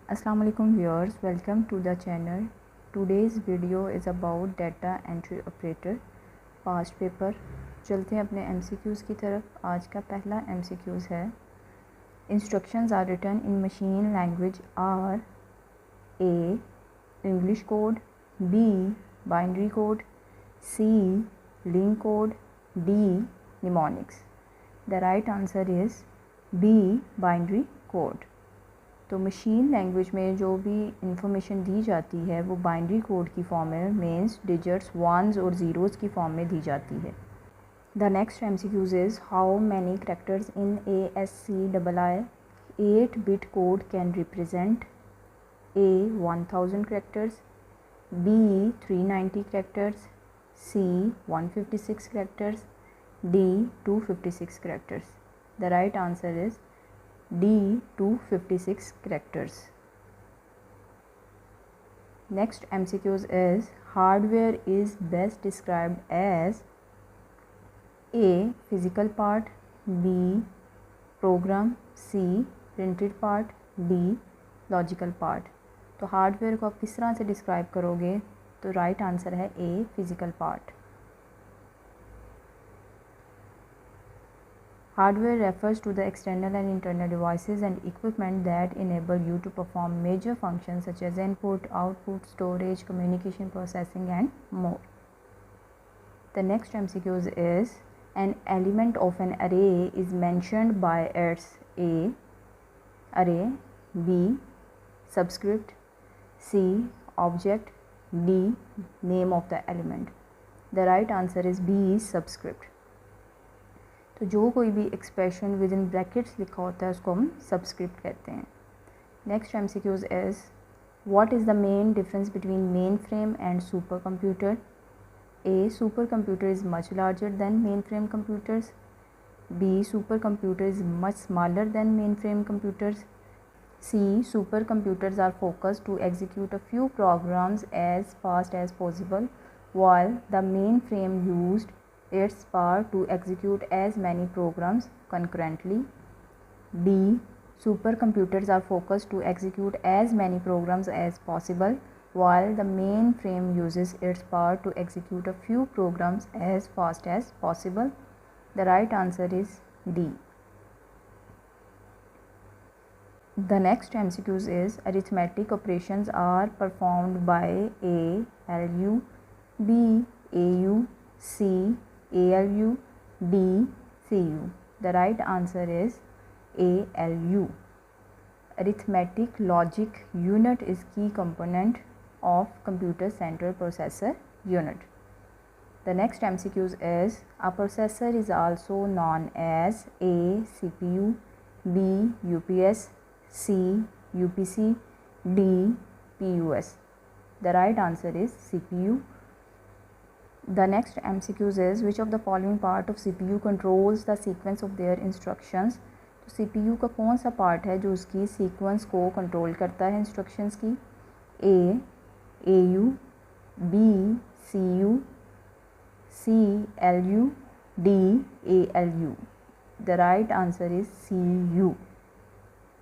Assalamu alaikum viewers, welcome to the channel. Today's video is about data entry operator past paper. चलते हैं अपने MCQs की तरफ। आज का पहला MCQs है Instructions are written in machine language are A. English code, B. Binary code, C. Link code, D. Mnemonics. The right answer is B. Binary code. तो मशीन लैंग्वेज में जो भी इंफॉर्मेशन दी जाती है वो बाइनरी कोड की form में means digits once और ज़ीरोज़ की फॉर्म में दी जाती है। The next MCQs is how many characters in ASCII 8-bit code can represent A 1000 characters, B 390 characters, C 156 characters, D 256 characters. The right answer is D 256 characters. Next MCQs is hardware is best described as A. Physical part, B. Program, C. Printed part, D. Logical part. तो hardware को आप किस तरह से describe करोगे? तो right answer है A. Physical part. Hardware refers to the external and internal devices and equipment that enable you to perform major functions such as input, output, storage, communication, processing and more. The next MCQs is an element of an array is mentioned by its A. Array, B. Subscript, C. Object, D. Name of the element. The right answer is B. Subscript. तो जो कोई भी expression with in brackets लिखा होता है उसको हम subscript कहते हैं। Next MCQs is what is the main difference between mainframe and supercomputer? A. Supercomputer is much larger than mainframe computers, B. Supercomputer is much smaller than mainframe computers, C. Supercomputers are focused to execute a few programs as fast as possible while the mainframe used its power to execute as many programs concurrently. D. Supercomputers are focused to execute as many programs as possible while the mainframe uses its power to execute a few programs as fast as possible. The right answer is D. The next MCQs is arithmetic operations are performed by A. LU, B. AU, C. ALU, D. CU. The right answer is ALU. Arithmetic logic unit is key component of computer central processor unit. The next MCQs is a processor is also known as A. CPU, B. UPS, C. UPC, D. PUS. The right answer is CPU. The next MCQs is which of the following part of CPU controls the sequence of their instructions? तो CPU का कौन सा part है जो उसकी sequence को control करता है इंस्ट्रक्शंस की? A. AU, B. CU, C. LU, D. ALU. The right answer is CU.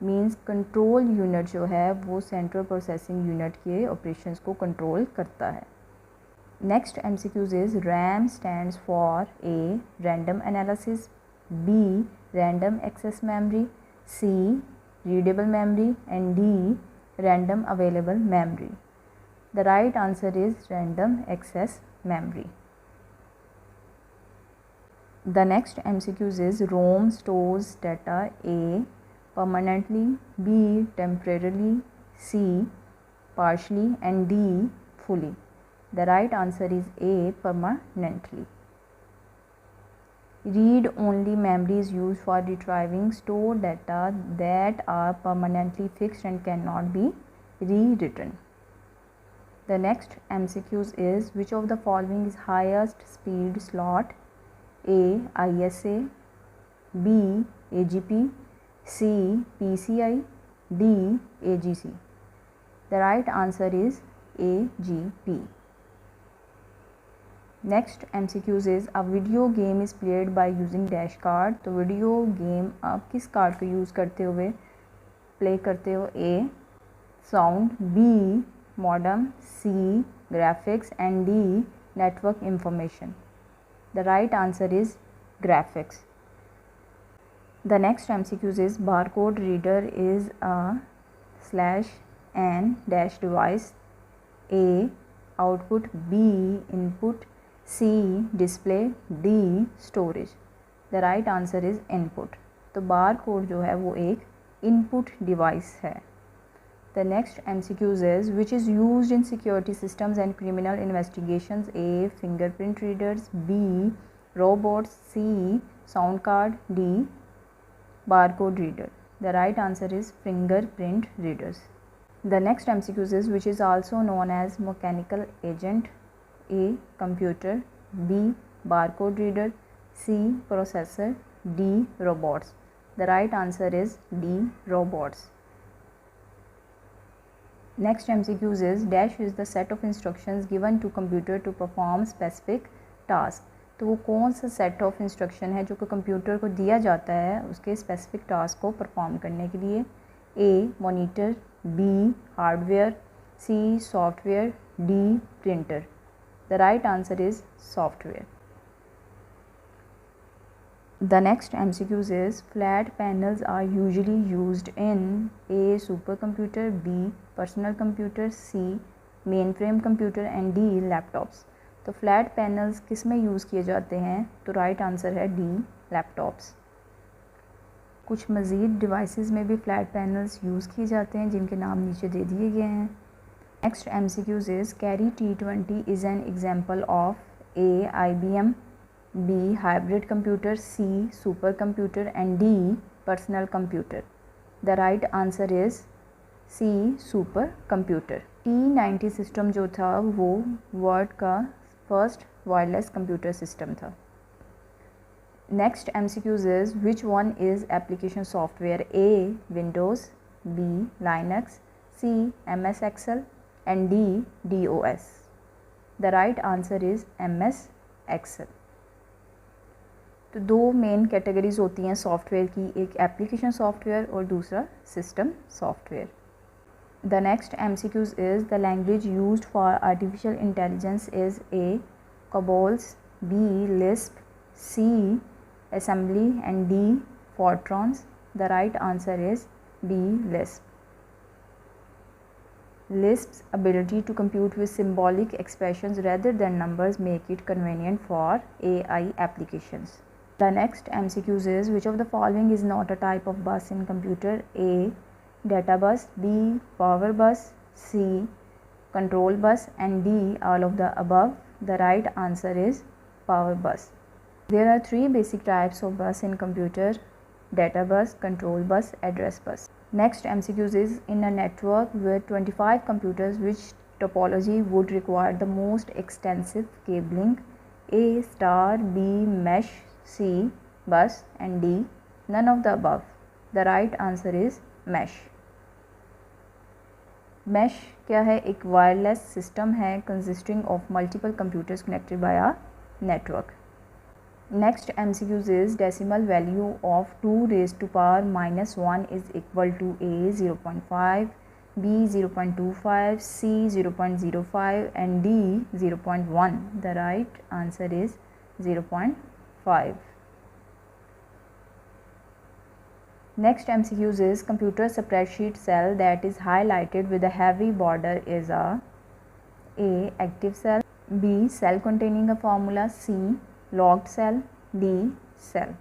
Means control unit जो है वो सेंट्रल प्रोसेसिंग यूनिट के ऑपरेशंस को कंट्रोल करता है। Next MCQs is RAM stands for A. Random analysis, B. Random access memory, C. Readable memory and D. Random available memory. The right answer is random access memory. The next MCQs is ROM stores data A. Permanently, B. Temporarily, C. Partially and D. Fully. The right answer is A. Permanently. Read-only memory is used for retrieving stored data that are permanently fixed and cannot be rewritten. The next MCQs is which of the following is highest speed slot? A. ISA, B. AGP, C. PCI, D. AGC. The right answer is AGP. Next MCQs is a video game is played by using dash card। तो video game आप किस card को use करते हुए play करते हो? A. sound, B modem, C graphics, and D network information. The right answer is graphics. The next MCQs is barcode reader is a /n dash device. A output, B input, C display, D storage. The right answer is input. तो bar code जो है वो एक input device है. The next MCQs is which is used in security systems and criminal investigations. A fingerprint readers, B robots, C sound card, D barcode reader. The right answer is fingerprint readers. The next MCQs is which is also known as mechanical agent. A computer, B barcode reader, C processor, D robots. The right answer is D robots. Next MCQs is dash is the set of instructions given to computer to perform specific task. तो वो कौन सा set of instruction है जो कि computer को दिया जाता है उसके स्पेसिफिक टास्क को परफॉर्म करने के लिए. A monitor, B hardware, C software, D printer. The right answer is software. The next MCQs is flat panels are usually used in A supercomputer, B personal computer, C mainframe computer and D laptops. तो flat panels किस में use किए जाते हैं? तो right answer है D laptops. कुछ मज़ीद डिवाइसेस में भी फ्लैट पैनल्स यूज़ किए जाते हैं जिनके नाम नीचे दे दिए गए हैं. Next MCQs is carry T20 is an example of A IBM, B hybrid computer, C supercomputer and D personal computer. The right answer is C supercomputer. T90 system जो था वो वर्ल्ड का फर्स्ट वायरलेस कंप्यूटर सिस्टम था. Next MCQs is which one is application software? A Windows, B Linux, C MS Excel and D DOS. The right answer is MS Excel. तो दो main categories होती हैं software की, एक application software और दूसरा system software. The next MCQs is the language used for artificial intelligence is A COBOL, B Lisp, C assembly and D Fortran. The right answer is B Lisp. Lisp's ability to compute with symbolic expressions rather than numbers make it convenient for AI applications. The next MCQs is which of the following is not a type of bus in computer? A data bus, B power bus, C control bus and D all of the above. The right answer is power bus. There are three basic types of bus in computer: data bus, control bus, address bus. Next MCQs is in a network with 25 computers, which topology would require the most extensive cabling? A star, B mesh, C bus and D none of the above. The right answer is mesh. mesh क्या है? एक wireless system है consisting of multiple computers connected by a network. Next MCQs is decimal value of 2 raised to power minus 1 is equal to A 0.5, B 0.25, C 0.05 and D 0.1. The right answer is 0.5. Next MCQs is computer spreadsheet cell that is highlighted with a heavy border is a active cell, B cell containing a formula, C logged cell, D cell.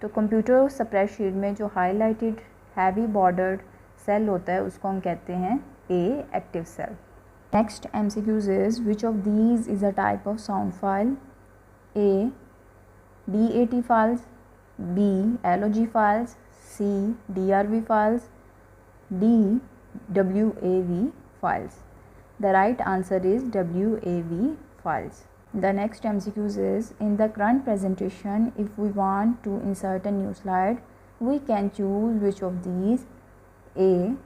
तो computer spreadsheet में जो highlighted heavy bordered cell होता है उसको हम कहते हैं A active cell. Next MCQs is which of these is a type of sound file? A DAT files, B LOG files, C DRV files, D WAV files. The right answer is WAV files. The next MCQs is in the current presentation, if we want to insert a new slide, we can choose which of these: A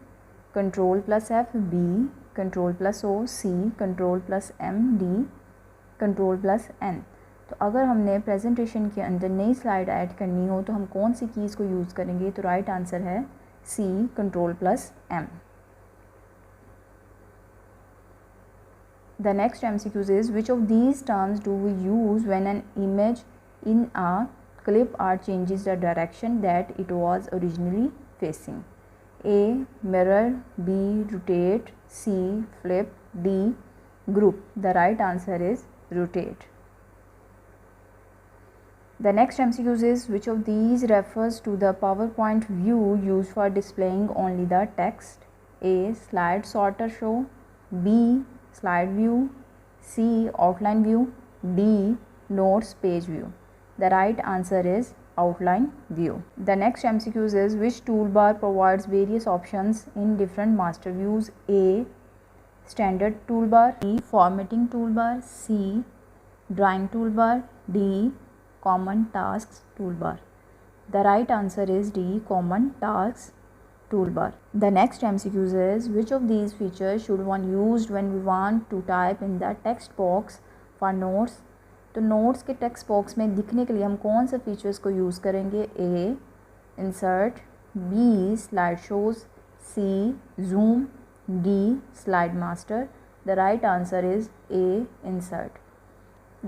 control plus F, B control plus O, C control plus M, D control plus N. तो अगर हमने presentation के अंदर नई slide add करनी हो तो हम कौन सी कीज़ को यूज़ करेंगे? तो राइट आंसर है C control plus M. The next MCQs is, which of these terms do we use when an image in a clip art changes the direction that it was originally facing? A. Mirror, B. Rotate, C. Flip, D. Group. The right answer is rotate. The next MCQs is, which of these refers to the PowerPoint view used for displaying only the text? A. Slide sorter show, B. Slide view, C. Outline view, D. Notes page view. The right answer is outline view. The next MCQs is, which toolbar provides various options in different master views? A. Standard toolbar, B. Formatting toolbar, C. Drawing toolbar, D. Common tasks toolbar. The right answer is D. Common tasks toolbar. The next MCQs is, which of these features should one use when we want to type in the text box for notes? तो notes के text box में दिखने के लिए हम कौन से features को यूज़ करेंगे? A. Insert, B. Slide shows, C. Zoom, D. Slide master. The right answer is A. Insert.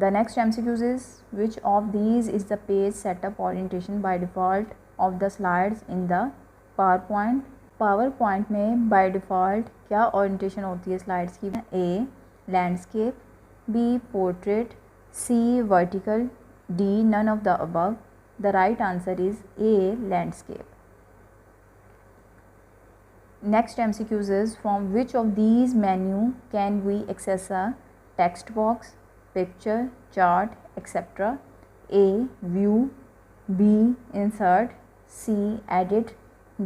The next MCQs is, which of these is the page setup orientation by default of the slides in the PowerPoint? PowerPoint में by default क्या orientation होती है slides की? A. Landscape, B. Portrait, C. Vertical, D. None of the above. The right answer is A. Landscape. Next MCQs is, from which of these menu can we access a text box, picture, chart, etc.? A. View, B. Insert, C. Edit,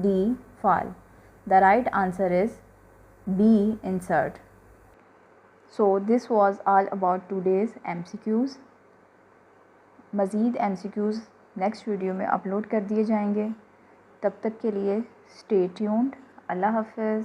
D. File. The right answer is B. Insert. So this was all about today's MCQs. मज़ीद MCQs next video में upload कर दिए जाएंगे. तब तक के लिए stay tuned. अल्लाह हाफ़िज़.